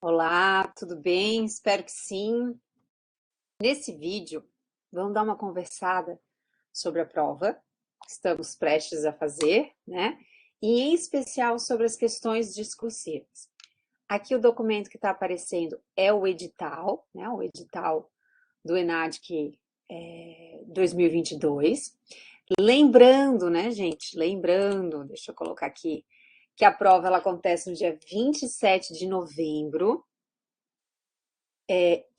Olá, tudo bem? Espero que sim. Nesse vídeo, vamos dar uma conversada sobre a prova que estamos prestes a fazer, né? E em especial sobre as questões discursivas. Aqui o documento que está aparecendo é o edital, né? O edital do ENADC 2022. Lembrando, né, gente? Lembrando, deixa eu colocar aqui, que a prova ela acontece no dia 27 de novembro.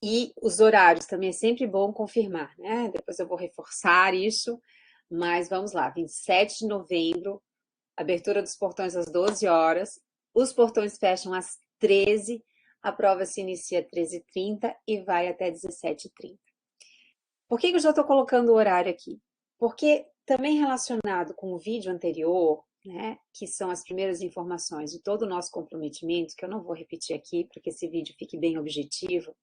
E os horários também é sempre bom confirmar, né? Depois eu vou reforçar isso, mas vamos lá, 27 de novembro, abertura dos portões às 12 horas, os portões fecham às 13, a prova se inicia às 13h30 e vai até 17h30. Por que eu já estou colocando o horário aqui? Porque também relacionado com o vídeo anterior, né, que são as primeiras informações de todo o nosso comprometimento, que eu não vou repetir aqui para que esse vídeo fique bem objetivo,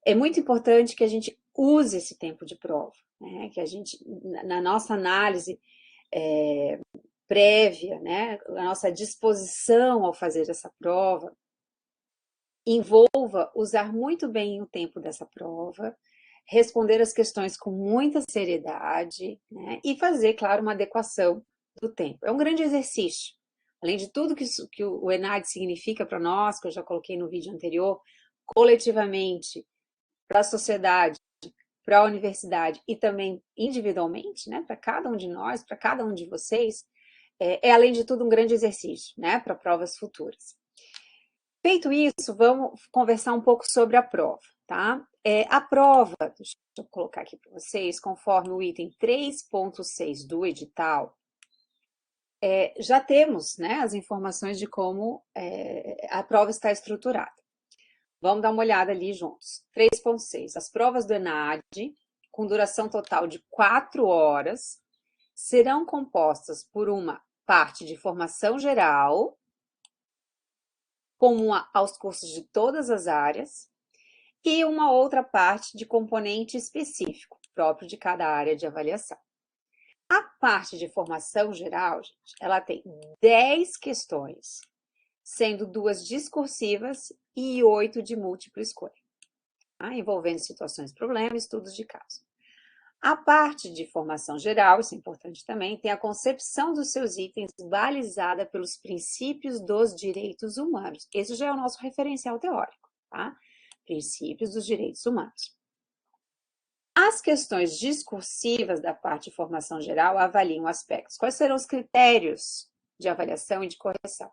é muito importante que a gente use esse tempo de prova, né? Que a gente, na nossa análise prévia, né? A nossa disposição ao fazer essa prova, envolva usar muito bem o tempo dessa prova, responder as questões com muita seriedade, né? E fazer, claro, uma adequação do tempo. É um grande exercício. Além de tudo que o ENAD significa para nós, que eu já coloquei no vídeo anterior, coletivamente, para a sociedade, para a universidade e também individualmente, né, para cada um de nós, para cada um de vocês, além de tudo um grande exercício, né, para provas futuras. Feito isso, vamos conversar um pouco sobre a prova, tá? A prova, deixa eu colocar aqui para vocês, conforme o item 3.6 do edital, já temos, né, as informações de como a prova está estruturada. Vamos dar uma olhada ali juntos. 3.6. As provas do ENAD, com duração total de 4 horas, serão compostas por uma parte de formação geral, comum aos cursos de todas as áreas, e uma outra parte de componente específico, próprio de cada área de avaliação. A parte de formação geral, gente, ela tem 10 questões, sendo 2 discursivas e 8 de múltipla escolha, tá? Envolvendo situações, problemas, estudos de caso. A parte de formação geral, isso é importante também, tem a concepção dos seus itens balizada pelos princípios dos direitos humanos. Esse já é o nosso referencial teórico, tá? Princípios dos direitos humanos. As questões discursivas da parte de formação geral avaliam aspectos. Quais serão os critérios de avaliação e de correção?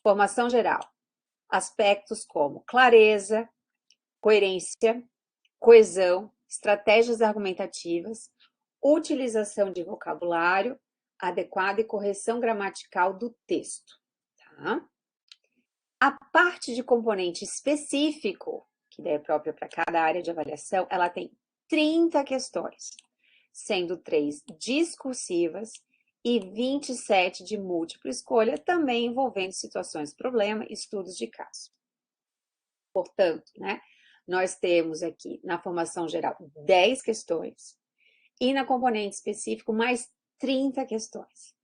Formação geral. Aspectos como clareza, coerência, coesão, estratégias argumentativas, utilização de vocabulário adequado e correção gramatical do texto. Tá? A parte de componente específico, que é própria para cada área de avaliação, ela tem 30 questões, sendo 3 discursivas e 27 de múltipla escolha, também envolvendo situações, problema, estudos de caso. Portanto, né, nós temos aqui na formação geral 10 questões e na componente específico mais 30 questões.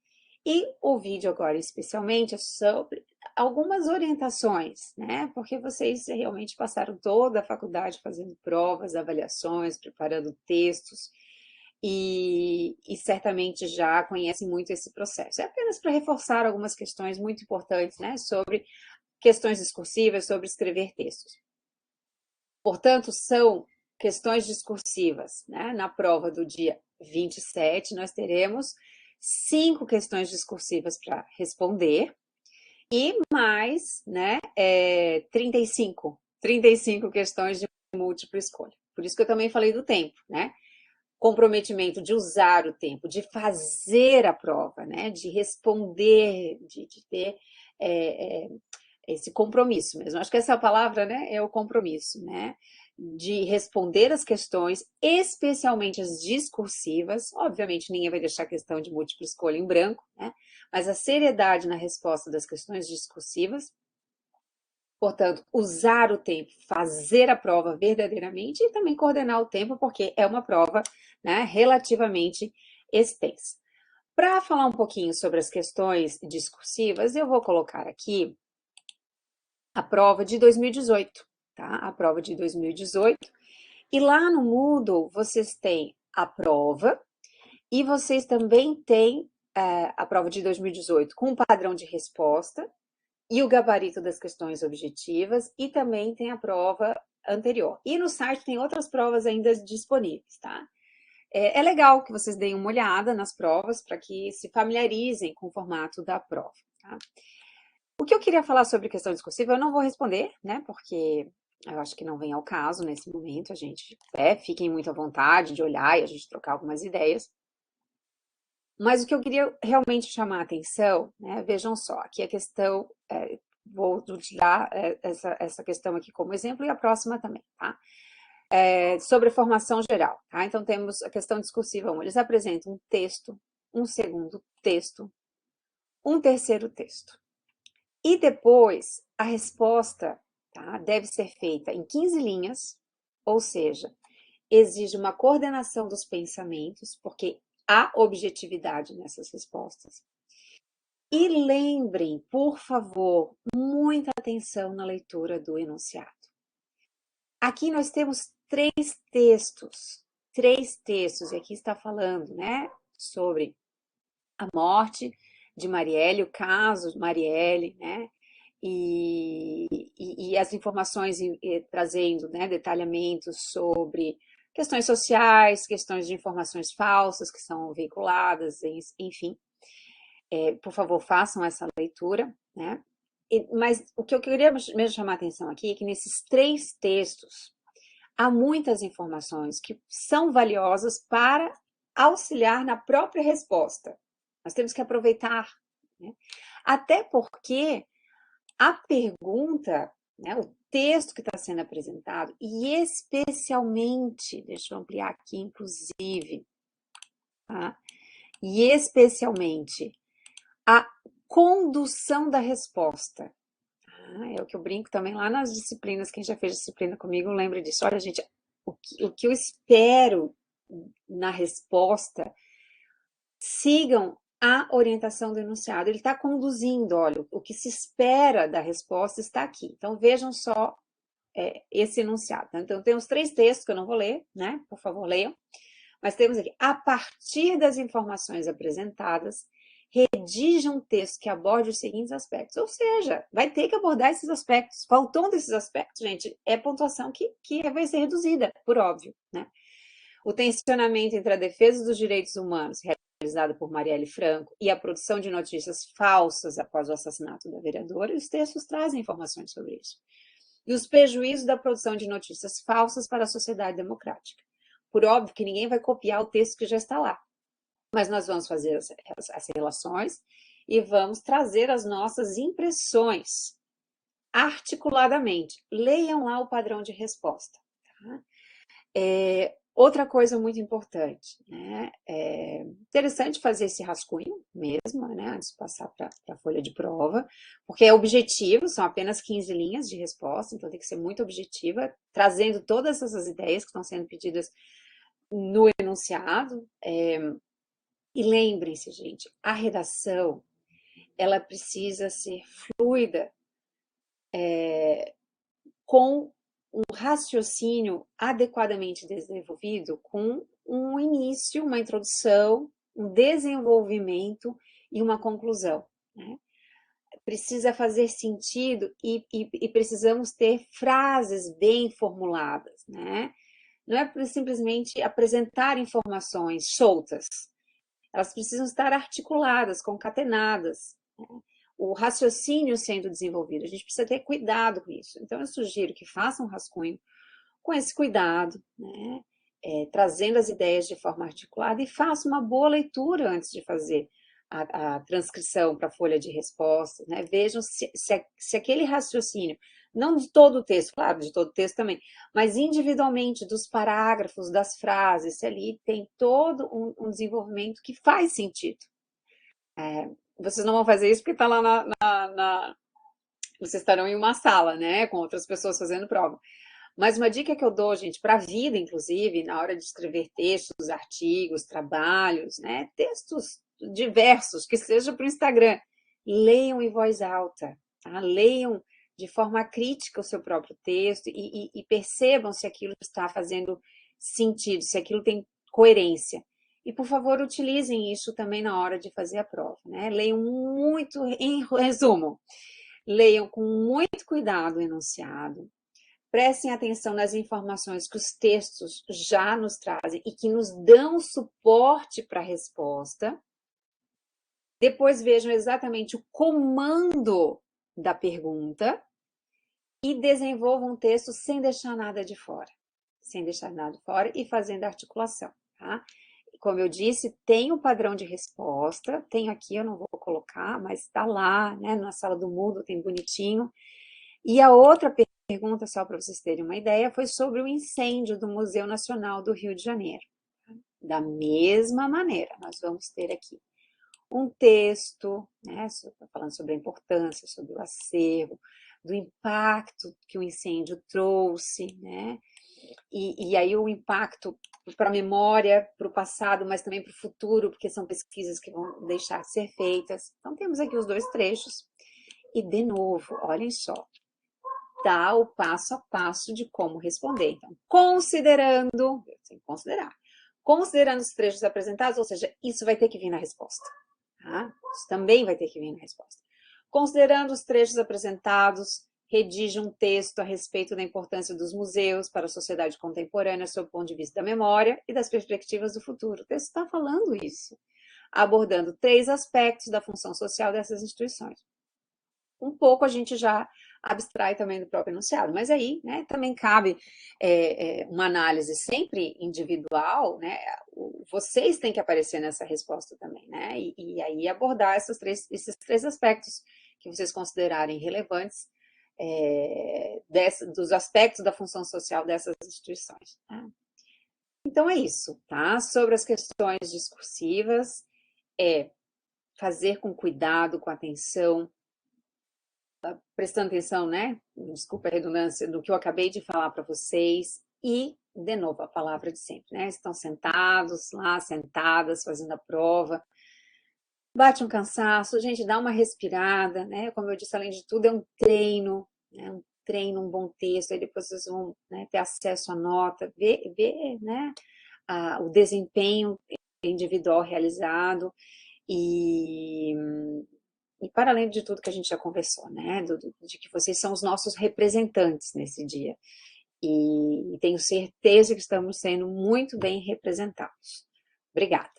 E o vídeo agora especialmente é sobre algumas orientações, né? Porque vocês realmente passaram toda a faculdade fazendo provas, avaliações, preparando textos e certamente já conhecem muito esse processo. É apenas para reforçar algumas questões muito importantes, né? Sobre questões discursivas, sobre escrever textos. Portanto, são questões discursivas, né? Na prova do dia 27, nós teremos 5 questões discursivas para responder e mais, né, 35 questões de múltipla escolha. Por isso que eu também falei do tempo, né? Comprometimento de usar o tempo, de fazer a prova, né? De responder, de ter esse compromisso mesmo. Acho que essa palavra, né, é o compromisso, né? De responder as questões, especialmente as discursivas. Obviamente, ninguém vai deixar a questão de múltipla escolha em branco, né? Mas a seriedade na resposta das questões discursivas. Portanto, usar o tempo, fazer a prova verdadeiramente e também coordenar o tempo, porque é uma prova, né, relativamente extensa. Para falar um pouquinho sobre as questões discursivas, eu vou colocar aqui a prova de 2018, tá? A prova de 2018. E lá no Moodle, vocês têm a prova e vocês também têm a prova de 2018 com o padrão de resposta e o gabarito das questões objetivas e também tem a prova anterior. E no site tem outras provas ainda disponíveis, tá? É legal que vocês deem uma olhada nas provas para que se familiarizem com o formato da prova, tá? O que eu queria falar sobre questão discursiva, eu não vou responder, né? Porque eu acho que não vem ao caso nesse momento. A gente fiquem muito à vontade de olhar e a gente trocar algumas ideias. Mas o que eu queria realmente chamar a atenção, né? Vejam só, aqui a questão, vou utilizar essa questão aqui como exemplo e a próxima também, tá? Sobre formação geral, tá? Então temos a questão discursiva 1. Eles apresentam um texto, um segundo texto, um terceiro texto. E depois, a resposta, tá, deve ser feita em 15 linhas, ou seja, exige uma coordenação dos pensamentos, porque há objetividade nessas respostas. E lembrem, por favor, muita atenção na leitura do enunciado. Aqui nós temos três textos, e aqui está falando, né, sobre a morte de Marielle, o caso de Marielle, né, e as informações trazendo, né, detalhamentos sobre questões sociais, questões de informações falsas que são veiculadas, enfim. Por favor, façam essa leitura, né? Mas o que eu queria mesmo chamar a atenção aqui é que nesses três textos há muitas informações que são valiosas para auxiliar na própria resposta. Nós temos que aproveitar, né? Até porque a pergunta, né, o texto que está sendo apresentado, e especialmente, deixa eu ampliar aqui, inclusive, tá? E especialmente a condução da resposta. É o que eu brinco também lá nas disciplinas, quem já fez disciplina comigo lembra disso. Olha, gente, o que eu espero na resposta, sigam a orientação do enunciado. Ele está conduzindo, olha, o que se espera da resposta está aqui. Então, vejam só esse enunciado. Então, tem os três textos que eu não vou ler, né? Por favor, leiam. Mas temos aqui, a partir das informações apresentadas, redija um texto que aborde os seguintes aspectos. Ou seja, vai ter que abordar esses aspectos. Faltando esses aspectos, gente, é pontuação que vai ser reduzida, por óbvio, né? O tensionamento entre a defesa dos direitos humanos, realizada por Marielle Franco, e a produção de notícias falsas após o assassinato da vereadora, os textos trazem informações sobre isso. E os prejuízos da produção de notícias falsas para a sociedade democrática. Por óbvio que ninguém vai copiar o texto que já está lá, mas nós vamos fazer as relações e vamos trazer as nossas impressões articuladamente. Leiam lá o padrão de resposta. Tá? Outra coisa muito importante, né? É interessante fazer esse rascunho mesmo, né? Antes de passar para a folha de prova, porque é objetivo, são apenas 15 linhas de resposta, então tem que ser muito objetiva, trazendo todas essas ideias que estão sendo pedidas no enunciado. E lembrem-se, gente, a redação, ela precisa ser fluida, com um raciocínio adequadamente desenvolvido, com um início, uma introdução, um desenvolvimento e uma conclusão, né? Precisa fazer sentido e precisamos ter frases bem formuladas, né? Não é simplesmente apresentar informações soltas, elas precisam estar articuladas, concatenadas, né? O raciocínio sendo desenvolvido. A gente precisa ter cuidado com isso. Então, eu sugiro que façam um rascunho com esse cuidado, né? Trazendo as ideias de forma articulada e faça uma boa leitura antes de fazer a transcrição para a folha de respostas, né? Vejam se aquele raciocínio, não de todo o texto, claro, de todo o texto também, mas individualmente dos parágrafos, das frases, se ali tem todo um desenvolvimento que faz sentido. Vocês não vão fazer isso porque está lá vocês estarão em uma sala, né, com outras pessoas fazendo prova. Mas uma dica que eu dou, gente, para a vida, inclusive, na hora de escrever textos, artigos, trabalhos, né, textos diversos, que seja para o Instagram, leiam em voz alta, tá? Leiam de forma crítica o seu próprio texto e percebam se aquilo está fazendo sentido, se aquilo tem coerência. E, por favor, utilizem isso também na hora de fazer a prova, né? Leiam muito, em resumo, leiam com muito cuidado o enunciado, prestem atenção nas informações que os textos já nos trazem e que nos dão suporte para a resposta. Depois vejam exatamente o comando da pergunta e desenvolvam um texto sem deixar nada de fora. Sem deixar nada de fora e fazendo articulação, tá? Como eu disse, tem um padrão de resposta, tem aqui, eu não vou colocar, mas está lá, né, na sala do Moodle, tem bonitinho. E a outra pergunta, só para vocês terem uma ideia, foi sobre o incêndio do Museu Nacional do Rio de Janeiro. Da mesma maneira, nós vamos ter aqui um texto, né, falando sobre a importância, sobre o acervo, do impacto que o incêndio trouxe, né? E aí o impacto para a memória, para o passado, mas também para o futuro, porque são pesquisas que vão deixar de ser feitas. Então, temos aqui os dois trechos. E, de novo, olhem só, dá o passo a passo de como responder. Então, considerando, tem que considerar, considerando os trechos apresentados, ou seja, isso vai ter que vir na resposta. Tá? Isso também vai ter que vir na resposta. Considerando os trechos apresentados, redige um texto a respeito da importância dos museus para a sociedade contemporânea sob o ponto de vista da memória e das perspectivas do futuro. O texto está falando isso, abordando 3 aspectos da função social dessas instituições. Um pouco a gente já abstrai também do próprio enunciado, mas aí, né, também cabe uma análise sempre individual, né? Vocês têm que aparecer nessa resposta também, né? E aí abordar esses 3 aspectos que vocês considerarem relevantes dos aspectos da função social dessas instituições. Tá? Então é isso, tá? Sobre as questões discursivas, fazer com cuidado, com atenção, prestando atenção, né? Desculpa a redundância do que eu acabei de falar para vocês e, de novo, a palavra de sempre, né? Estão sentados lá, sentadas, fazendo a prova. Bate um cansaço, gente, dá uma respirada, né? Como eu disse, além de tudo, é um treino, né? Um treino, um bom texto, aí depois vocês vão, né, ter acesso à nota, ver né, o desempenho individual realizado e para além de tudo que a gente já conversou, né, de que vocês são os nossos representantes nesse dia. E tenho certeza que estamos sendo muito bem representados. Obrigada.